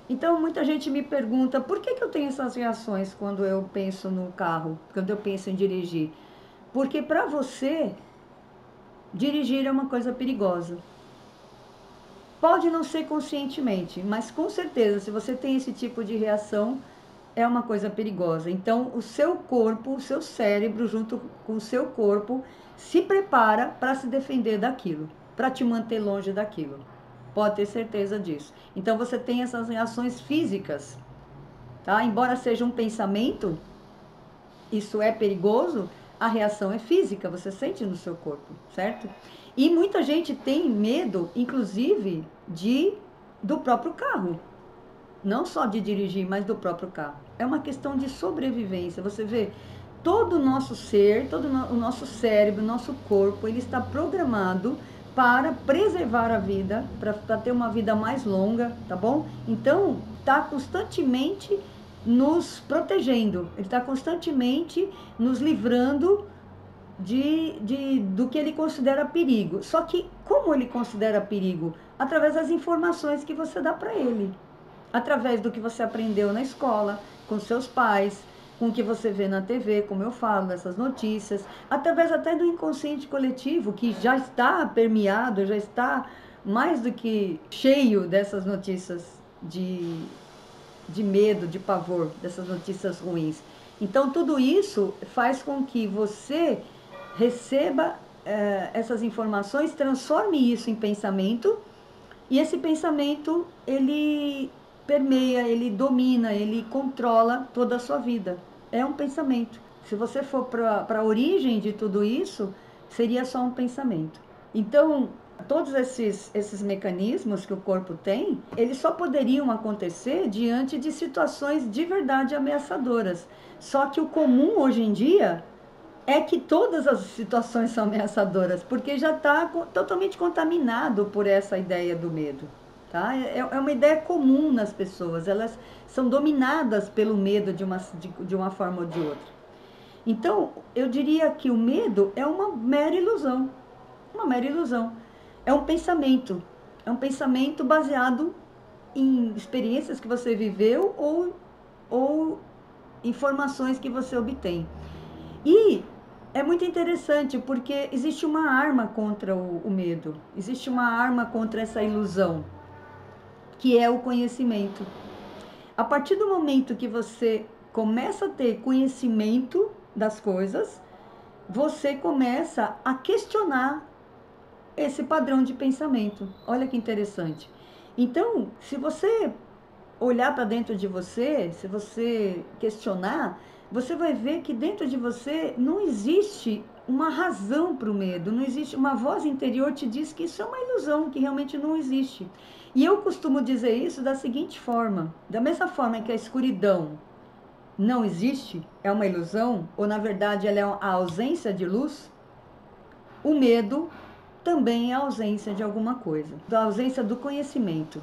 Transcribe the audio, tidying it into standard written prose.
Então, muita gente me pergunta, por que que eu tenho essas reações quando eu penso no carro, quando eu penso em dirigir? Porque para você, dirigir é uma coisa perigosa. Pode não ser conscientemente, mas com certeza, se você tem esse tipo de reação, é uma coisa perigosa. Então, o seu corpo, o seu cérebro, junto com o seu corpo, se prepara para se defender daquilo, para te manter longe daquilo. Pode ter certeza disso. Então, você tem essas reações físicas, tá? Embora seja um pensamento, isso é perigoso, a reação é física, você sente no seu corpo, certo? E muita gente tem medo, inclusive, do próprio carro. Não só de dirigir, mas do próprio carro. É uma questão de sobrevivência. Você vê, todo o nosso ser, o nosso cérebro, o nosso corpo, ele está programado para preservar a vida, para ter uma vida mais longa, tá bom? Então, está constantemente nos protegendo, ele está constantemente nos livrando do que ele considera perigo. Só que, como ele considera perigo? Através das informações que você dá para ele, através do que você aprendeu na escola, com seus pais, com o que você vê na TV, como eu falo, essas notícias, através até do inconsciente coletivo, que já está permeado, já está mais do que cheio dessas notícias de medo, de pavor, dessas notícias ruins. Então, tudo isso faz com que você receba essas informações, transforme isso em pensamento, e esse pensamento, ele permeia, ele domina, ele controla toda a sua vida. É um pensamento. Se você for para a origem de tudo isso, seria só um pensamento. Então, todos esses mecanismos que o corpo tem, eles só poderiam acontecer diante de situações de verdade ameaçadoras. Só que o comum hoje em dia é que todas as situações são ameaçadoras, porque já está totalmente contaminado por essa ideia do medo. Tá? É uma ideia comum nas pessoas, elas são dominadas pelo medo de uma forma ou de outra. Então, eu diria que o medo é uma mera ilusão. Uma mera ilusão. É um pensamento baseado em experiências que você viveu ou informações que você obtém. E é muito interessante porque existe uma arma contra o medo, existe uma arma contra essa ilusão, que é o conhecimento. A partir do momento que você começa a ter conhecimento das coisas, você começa a questionar esse padrão de pensamento. Olha que interessante. Então, se você olhar para dentro de você, se você questionar, você vai ver que dentro de você não existe uma razão para o medo, não existe uma voz interior te diz que isso é uma ilusão, que realmente não existe. E eu costumo dizer isso da seguinte forma: da mesma forma que a escuridão não existe, é uma ilusão, ou na verdade ela é a ausência de luz, o medo também é a ausência de alguma coisa, da ausência do conhecimento.